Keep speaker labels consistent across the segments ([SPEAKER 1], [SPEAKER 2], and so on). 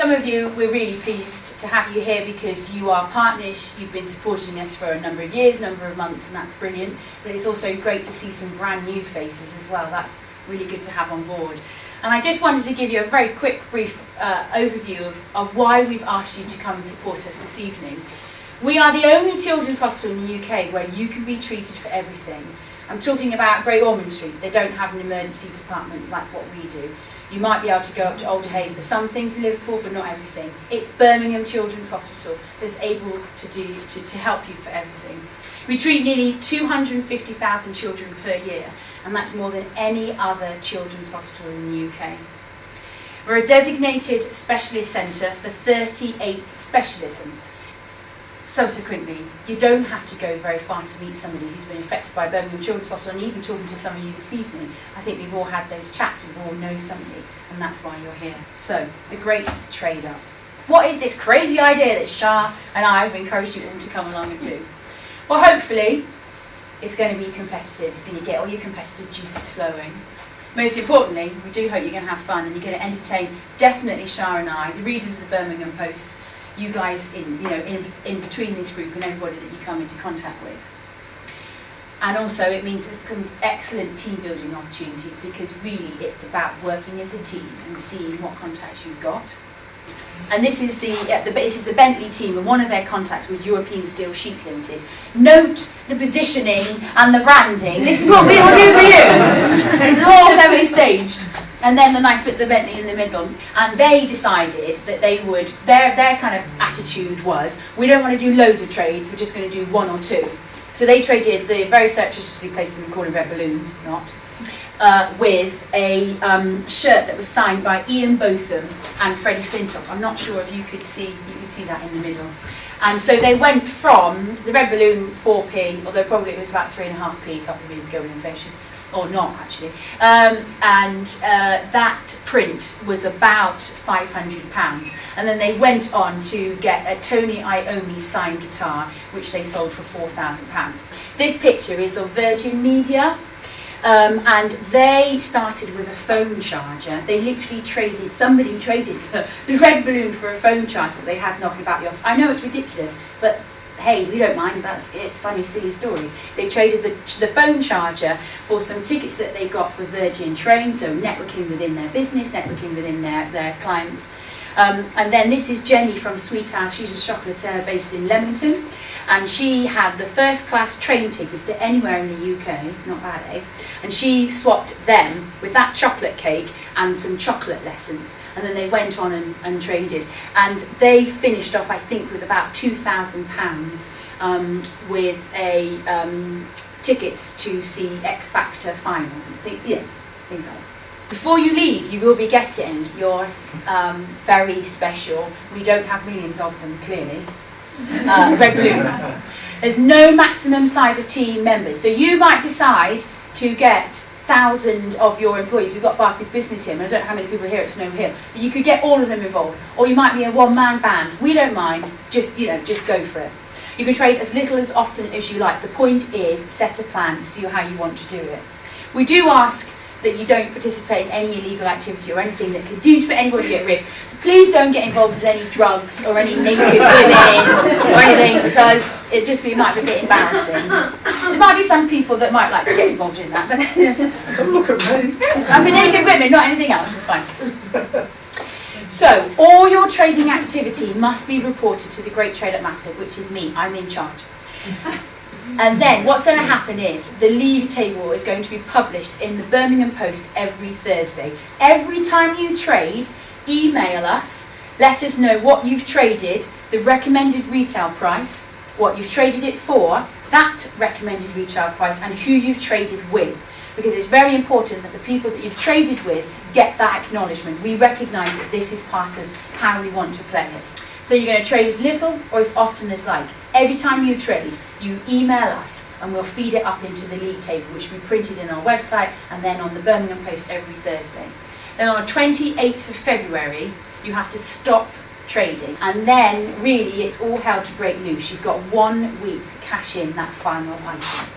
[SPEAKER 1] Some of you, we're really pleased to have you here because you are partners, you've been supporting us for a number of years, number of months, and that's brilliant. But it's also great to see some brand new faces as well. That's really good to have on board. And I just wanted to give you a very quick, brief overview of why we've asked you to come and support us this evening. We are the only children's hospital in the UK where you can be treated for everything. I'm talking about Great Ormond Street. They don't have an emergency department like what we do. You might be able to go up to Alderhay for some things in Liverpool, but not everything. It's Birmingham Children's Hospital that's able to help you for everything. We treat nearly 250,000 children per year, and that's more than any other children's hospital in the UK. We're a designated specialist centre for 38 specialisms. Subsequently, you don't have to go very far to meet somebody who's been affected by Birmingham Children's Hospital, and even talking to some of you this evening, I think we've all had those chats, we all know somebody, and that's why you're here. So, the Great Trade Up. What is this crazy idea that Shah and I have encouraged you all to come along and do? Well, hopefully, it's going to be competitive, it's going to get all your competitive juices flowing. Most importantly, we do hope you're going to have fun and you're going to entertain definitely Shah and I, the readers of the Birmingham Post, you guys in between this group and everybody that you come into contact with. And also it means there's some excellent team building opportunities because really it's about working as a team and seeing what contacts you've got. And this is the Bentley team, and one of their contacts was European Steel Sheets Limited. Note the positioning and the branding. This is what we will do for you. It's all heavily staged. And then the nice bit, the Bentley in the middle. And they decided that they would, their kind of attitude was, we don't want to do loads of trades, we're just going to do one or two. So they traded the very surreptitiously placed in the corner red balloon, with a shirt that was signed by Ian Botham and Freddie Flintoff. I'm not sure if you could see that in the middle. And so they went from the red balloon 4p, although probably it was about 3.5p a couple of years ago with inflation. Or not actually, that print was about £500, and then they went on to get a Tony Iommi signed guitar, which they sold for £4,000. This picture is of Virgin Media, and they started with a phone charger. They literally somebody traded the red balloon for a phone charger they had knocking about the office. I know it's ridiculous, but hey, we don't mind, it's a funny, silly story. They traded the phone charger for some tickets that they got for Virgin Train, so networking within their business, networking within their clients. And then this is Jenny from Sweet House. She's a chocolatier based in Leamington, and she had the first class train tickets to anywhere in the UK, not bad, eh? And she swapped them with that chocolate cake and some chocolate lessons. And then they went on and traded, and they finished off, I think, with about £2,000 with tickets to see X Factor final. Things like that. Before you leave, you will be getting your very special, we don't have millions of them clearly, red balloon. There's no maximum size of team members, so you might decide to get 1,000 of your employees. We've got Barclays Business here, and I don't know how many people are here at Snow Hill, but you could get all of them involved, or you might be a one-man band. We don't mind, just go for it. You can trade as little as often as you like. The point is, set a plan, see how you want to do it. We do ask that you don't participate in any illegal activity or anything that could do to put anybody at risk. So please don't get involved with any drugs or any naked women or anything, because it might be a bit embarrassing. There might be some people that might like to get involved in that, but
[SPEAKER 2] look at me.
[SPEAKER 1] As in naked women, not anything else, it's fine. So, all your trading activity must be reported to the Great Trade Up Master, which is me. I'm in charge. And then what's going to happen is the league table is going to be published in the Birmingham Post every Thursday. Every time you trade, email us, let us know what you've traded, the recommended retail price, what you've traded it for, that recommended retail price, and who you've traded with. Because it's very important that the people that you've traded with get that acknowledgement. We recognise that this is part of how we want to play it. So you're going to trade as little or as often as like. Every time you trade, you email us and we'll feed it up into the league table, which we printed in our website and then on the Birmingham Post every Thursday. Then on the 28th of February, you have to stop trading, and then really it's all hell to break loose. You've got 1 week to cash in that final item.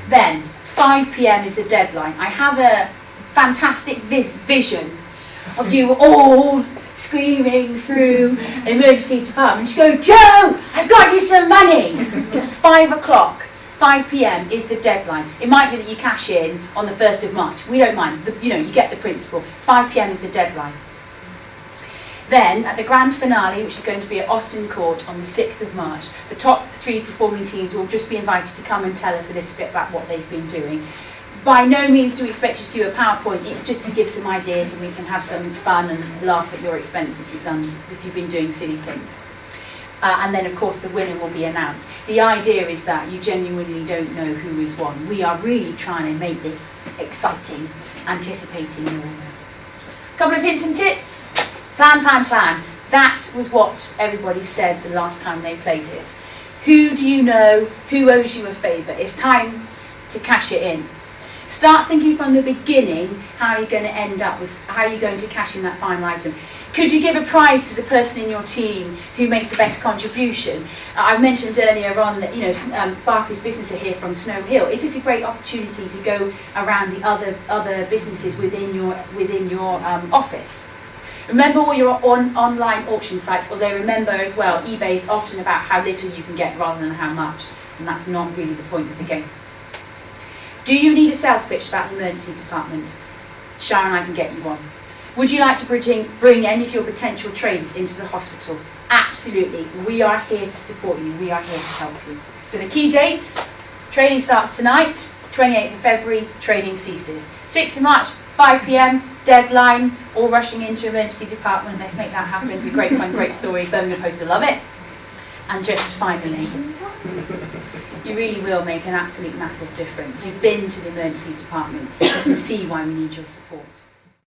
[SPEAKER 1] Then 5 PM is the deadline. I have a fantastic vision of you all screaming through the emergency department. You go, Joe, I've got you some money. At 5 o'clock, 5 p.m. is the deadline. It might be that you cash in on the 1st of March. We don't mind. You get the principle. 5 p.m. is the deadline. Then, at the grand finale, which is going to be at Austin Court on the 6th of March, the top 3 performing teams will just be invited to come and tell us a little bit about what they've been doing. By no means do we expect you to do a PowerPoint. It's just to give some ideas and we can have some fun and laugh at your expense if you've been doing silly things. And then, of course, the winner will be announced. The idea is that you genuinely don't know who has won. We are really trying to make this exciting, anticipating the winner. A couple of hints and tips. Plan, plan, plan. That was what everybody said the last time they played it. Who do you know? Who owes you a favour? It's time to cash it in. Start thinking from the beginning how you're going to end up with, how you're going to cash in that final item. Could you give a prize to the person in your team who makes the best contribution? I mentioned earlier on that Barclays Business are here from Snow Hill. Is this a great opportunity to go around the other businesses within your office? Remember all your online auction sites, although remember as well, eBay is often about how little you can get rather than how much, and that's not really the point of the game. Do you need a sales pitch about the emergency department? Sharon and I can get you one. Would you like to bring any of your potential traders into the hospital? Absolutely. We are here to support you. We are here to help you. So the key dates, trading starts tonight, 28th of February, trading ceases. 6th of March, 5 p.m, deadline, all rushing into emergency department. Let's make that happen. It'll be great fun, great story. Birmingham Post will love it. And just finally, you really will make an absolute massive difference. You've been to the emergency department. You can see why we need your support.